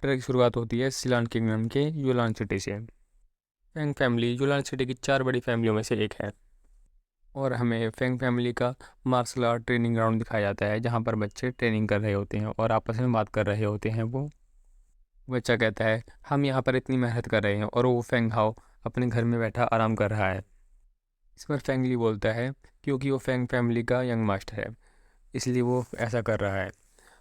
Track की शुरुआत होती है सिलान किंगडम के यूलान सिटी से। फेंग फैमिली यूलान सिटी की 4 बड़ी फैमिलियों में से एक है और हमें फेंग फैमिली का मार्शल आर्ट ट्रेनिंग ग्राउंड दिखाया जाता है, जहाँ पर बच्चे ट्रेनिंग कर रहे होते हैं और आपस में बात कर रहे होते हैं। वो बच्चा कहता है, हम यहाँ पर इतनी मेहनत कर रहे हैं और वो फेंग हाओ अपने घर में बैठा आराम कर रहा है। इस पर फेंग ली बोलता है, क्योंकि वो फेंग फैमिली का यंग मास्टर है, इसलिए वो ऐसा कर रहा है।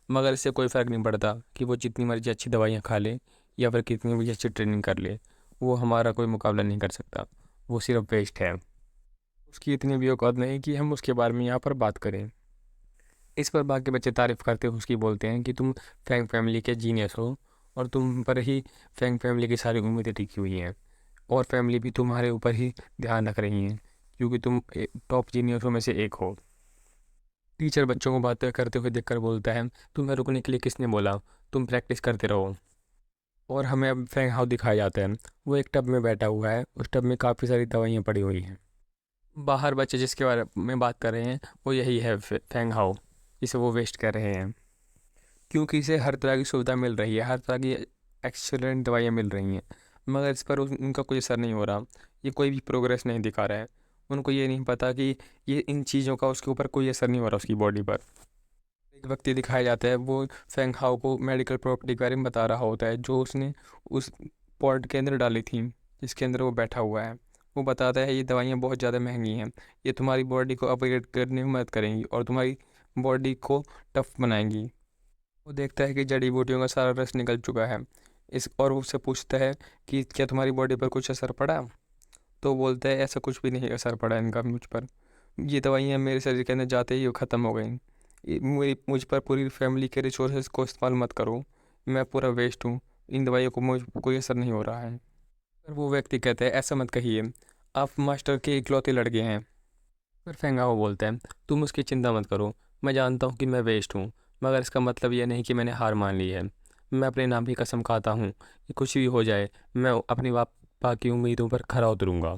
मगर इससे कोई फ़र्क नहीं पड़ता कि वो जितनी मर्जी अच्छी दवाइयाँ खा ले या फिर कितनी भी अच्छी ट्रेनिंग कर ले, वो हमारा कोई मुकाबला नहीं कर सकता। वो सिर्फ वेस्ट है। उसकी इतनी भी औकात नहीं कि हम उसके बारे में यहाँ पर बात करें। इस पर बाकी बच्चे तारीफ़ करते हुए उसकी बोलते हैं कि तुम फैंग फैमिली के जीनियस हो और तुम पर ही फैंग फैमिली की सारी उम्मीदें टिकी हुई हैं और फैमिली भी तुम्हारे ऊपर ही ध्यान रख रही हैं, क्योंकि तुम टॉप जीनियसों में से एक हो। टीचर बच्चों को बातें करते हुए देखकर बोलता है, तुम्हें रुकने के लिए किसने बोला, तुम प्रैक्टिस करते रहो। और हमें अब फैंग हाउ दिखाया जाता है। वो एक टब में बैठा हुआ है, उस टब में काफ़ी सारी दवाइयाँ पड़ी हुई हैं। बाहर बच्चे जिसके बारे में बात कर रहे हैं वो यही है फैंग हाउ, जिसे वो वेस्ट कर रहे हैं, क्योंकि इसे हर तरह की सुविधा मिल रही है, हर तरह की एक्सीलेंट दवाइयाँ मिल रही हैं, मगर इस पर उनका कोई असर नहीं हो रहा। ये कोई भी प्रोग्रेस नहीं दिखा रहा है। उनको ये नहीं पता कि ये इन चीज़ों का उसके ऊपर कोई असर नहीं हो रहा उसकी बॉडी पर। एक व्यक्ति दिखाया जाता है, वो फेंग हाओ को मेडिकल प्रॉपर्टी के बारे में बता रहा होता है, जो उसने उस पॉट के अंदर डाली थी जिसके अंदर वो बैठा हुआ है। वो बताता है, ये दवाइयाँ बहुत ज़्यादा महंगी हैं, ये तुम्हारी बॉडी को अपग्रेड करने में मदद करेंगी और तुम्हारी बॉडी को टफ बनाएंगी। वो देखता है कि जड़ी बूटियों का सारा रस निकल चुका है। इस और वो उससे पूछता है कि क्या तुम्हारी बॉडी पर कुछ असर पड़ा। तो वो बोलता है, ऐसा कुछ भी नहीं असर पड़ा इनका मुझ पर। ये दवाइयाँ मेरे शरीर के अंदर जाते ही वो ख़त्म हो गई। मेरी मुझ पर पूरी फैमिली के रिसोर्सेज को इस्तेमाल मत करो, मैं पूरा वेस्ट हूँ, इन दवाइयों को मुझ पर कोई असर नहीं हो रहा है। पर वो व्यक्ति कहता है, ऐसा मत कहिए, आप मास्टर के इकलौते लड़के हैं। पर फेंगाओ बोलता है, तुम उसकी चिंता मत करो, मैं जानता हूँ कि मैं वेस्ट हूँ, मगर इसका मतलब यह नहीं कि मैंने हार मान ली है। मैं अपने नाम की कसम खाता हूँ कि कुछ भी हो जाए, मैं अपनी पापा की उम्मीदों पर खरा उतरूँगा।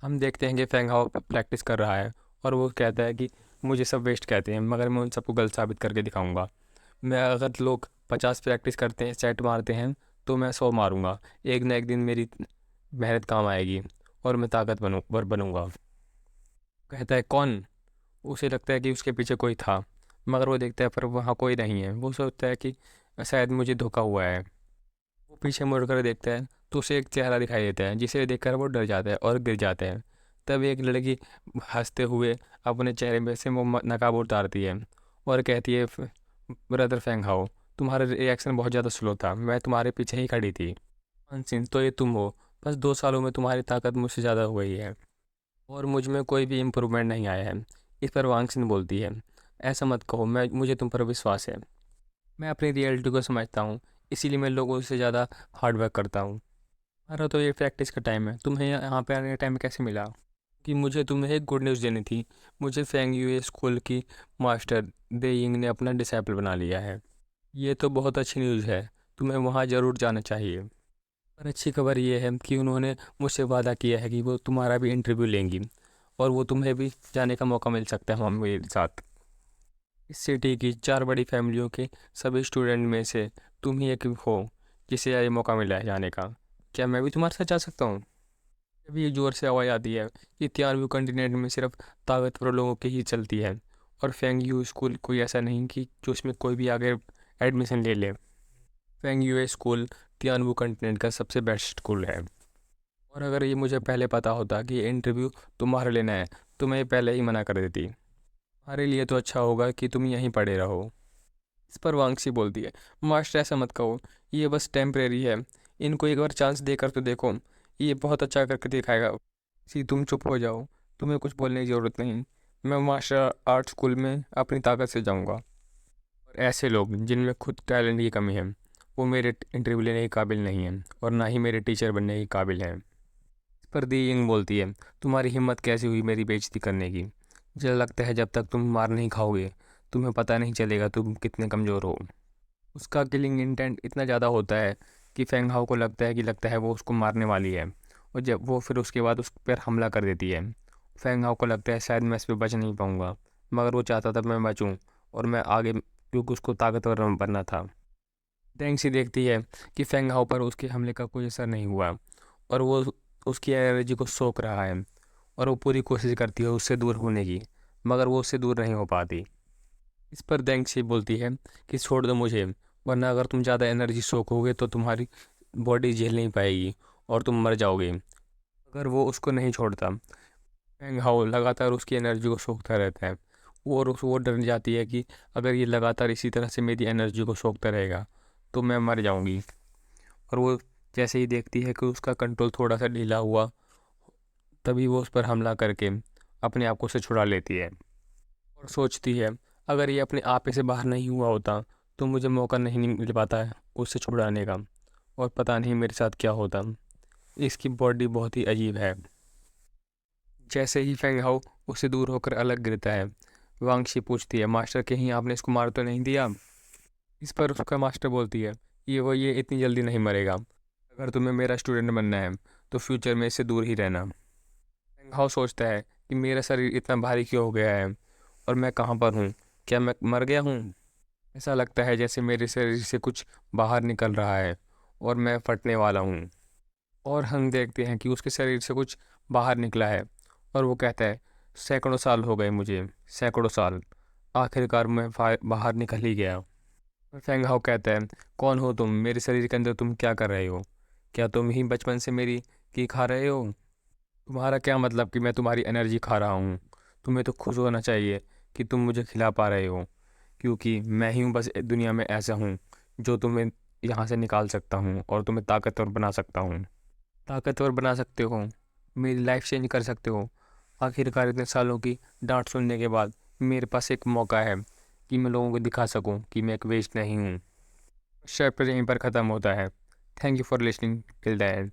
हम देखते हैं कि फेंगाओ प्रैक्टिस कर रहा है और वो कहता है कि मुझे सब वेस्ट कहते हैं, मगर मैं उन सबको गलत साबित करके दिखाऊंगा। मैं अगर लोग 50 प्रैक्टिस करते हैं, सेट मारते हैं, तो मैं 100 मारूंगा। एक ना एक दिन मेरी मेहनत काम आएगी और मैं ताकतवर बनूंगा। कहता है, कौन? उसे लगता है कि उसके पीछे कोई था, मगर वो देखता है पर वहाँ कोई नहीं है। वो सोचता है कि शायद मुझे धोखा हुआ है। वो पीछे मुड़कर देखता है तो उसे एक चेहरा दिखाई देता है, जिसे देखकर वो डर जाता है और गिर जाता है। तब एक लड़की हंसते हुए अपने चेहरे में से वो नकाब उतारती है और कहती है, ब्रदर फेंग हाओ, तुम्हारा रिएक्शन बहुत ज़्यादा स्लो था, मैं तुम्हारे पीछे ही खड़ी थी। अनसिन, तो ये तुम हो। बस 2 सालों में तुम्हारी ताकत मुझसे ज़्यादा हो गई है और मुझ में कोई भी इम्प्रूवमेंट नहीं आया है। इस पर वांगसिन बोलती है, ऐसा मत कहो, मैं मुझे तुम पर विश्वास है। मैं अपनी रियलिटी को समझता हूँ, इसीलिए मैं लोगों से ज़्यादा हार्ड वर्क करता हूँ। अरे तो ये प्रैक्टिस का टाइम है, तुम्हें यहाँ पे आने का टाइम कैसे मिला? कि मुझे तुम्हें एक गुड न्यूज़ देनी थी। मुझे फेंग यूए स्कूल की मास्टर दे यिंग ने अपना डिसाइपल बना लिया है। ये तो बहुत अच्छी न्यूज़ है, तुम्हें वहाँ ज़रूर जाना चाहिए। पर अच्छी खबर ये है कि उन्होंने मुझसे वादा किया है कि वो तुम्हारा भी इंटरव्यू लेंगी और वो तुम्हें भी जाने का मौका मिल सकता है मेरे साथ। इस सिटी की 4 बड़ी फैमिलियों के सभी स्टूडेंट में से तुम ही एक हो जिसे ये मौका मिला है जाने का। क्या मैं भी तुम्हारे साथ जा सकता हूँ? जब ये ज़ोर से आवाज़ आती है कि 93 कंटिनेंट में सिर्फ ताकतवर लोगों की ही चलती है और फेंग यू स्कूल कोई ऐसा नहीं कि जो उसमें कोई भी आगे एडमिशन ले ले। फेंग यू स्कूल तियानवे कंटिनेंट का सबसे बेस्ट स्कूल है। और अगर ये मुझे पहले पता होता कि ये इंटरव्यू तुम्हारे लेना है, तो मैं ये पहले ही मना कर देती। तुम्हारे लिए तो अच्छा होगा कि तुम यहीं पड़े रहो। इस पर वांगसी बोलती है, मास्टर ऐसा मत कहो, ये बस टेम्परेरी है, इनको एक बार चांस देकर तो देखो, ये बहुत अच्छा करके दिखाएगा। सी, तुम चुप हो जाओ, तुम्हें कुछ बोलने की ज़रूरत नहीं। मैं मार्शल आर्ट स्कूल में अपनी ताकत से जाऊंगा और ऐसे लोग जिनमें खुद टैलेंट की कमी है, वो मेरे इंटरव्यू लेने के काबिल नहीं हैं और ना ही मेरे टीचर बनने के काबिल हैं। इस पर दी यंग बोलती है, तुम्हारी हिम्मत कैसे हुई मेरी बेइज्जती करने की? मुझे लगता है जब तक तुम मार नहीं खाओगे, तुम्हें पता नहीं चलेगा तुम कितने कमज़ोर हो। उसका किलिंग इंटेंट इतना ज़्यादा होता है कि फेंग हाओ को लगता है वो उसको मारने वाली है और जब वो फिर उसके बाद उस पर हमला कर देती है। फेंग हाओ को लगता है शायद मैं इस पर बच नहीं पाऊँगा, मगर वो चाहता था मैं बचूँ और मैं आगे, क्योंकि उसको ताकतवर बनना था। टेंग सी देखती है कि फेंग हाओ पर उसके हमले का कोई असर नहीं हुआ और वो उसकी एनर्जी को सोख रहा है, और वो पूरी कोशिश करती है उससे दूर होने की, मगर वो उससे दूर नहीं हो पाती। इस पर देंग सी बोलती है कि छोड़ दो मुझे, वरना अगर तुम ज़्यादा एनर्जी सोखोगे तो तुम्हारी बॉडी झेल नहीं पाएगी और तुम मर जाओगे। अगर वो उसको नहीं छोड़ता, फेंग हाओ लगातार उसकी एनर्जी को सोखता रहता है, और वो डर जाती है कि अगर ये लगातार इसी तरह से मेरी एनर्जी को सोखता रहेगा तो मैं मर जाऊंगी। और वो जैसे ही देखती है कि उसका कंट्रोल थोड़ा सा ढीला हुआ, तभी वो उस पर हमला करके अपने आप को उसे छुड़ा लेती है और सोचती है अगर ये अपने आप से बाहर नहीं हुआ होता तो मुझे मौका नहीं मिल पाता है उससे छुड़ाने का, और पता नहीं मेरे साथ क्या होता। इसकी बॉडी बहुत ही अजीब है। जैसे ही फेंग हाओ उससे दूर होकर अलग गिरता है, वांगशी पूछती है मास्टर कहीं आपने इसको मार तो नहीं दिया। इस पर उसका मास्टर बोलती है ये इतनी जल्दी नहीं मरेगा, अगर तुम्हें मेरा स्टूडेंट बनना है तो फ्यूचर में इससे दूर ही रहना। फेंग हाओ सोचता है कि मेरा शरीर इतना भारी क्यों हो गया है और मैं कहाँ पर हूँ, क्या मैं मर गया हूँ। ऐसा लगता है जैसे मेरे शरीर से कुछ बाहर निकल रहा है और मैं फटने वाला हूँ। और हम देखते हैं कि उसके शरीर से कुछ बाहर निकला है और वो कहता है सैकड़ों साल हो गए मुझे, सैकड़ों साल, आखिरकार मैं बाहर निकल ही गया। फेंग हाओ कहता है कौन हो तुम, मेरे शरीर के अंदर तुम क्या कर रहे हो, क्या तुम ही बचपन से मेरी की खा रहे हो। तुम्हारा क्या मतलब कि मैं तुम्हारी एनर्जी खा रहा हूँ, तुम्हें तो खुश होना चाहिए कि तुम मुझे खिला पा रहे हो, क्योंकि मैं ही हूँ बस दुनिया में ऐसा हूँ जो तुम्हें यहाँ से निकाल सकता हूँ और तुम्हें ताकतवर बना सकता हूँ। ताकतवर बना सकते हो, मेरी लाइफ चेंज कर सकते हो। आखिरकार इतने सालों की डांट सुनने के बाद मेरे पास एक मौका है कि मैं लोगों को दिखा सकूं कि मैं एक वेस्ट नहीं हूँ। चैप्टर यहीं पर ख़त्म होता है। Thank you for listening till the end.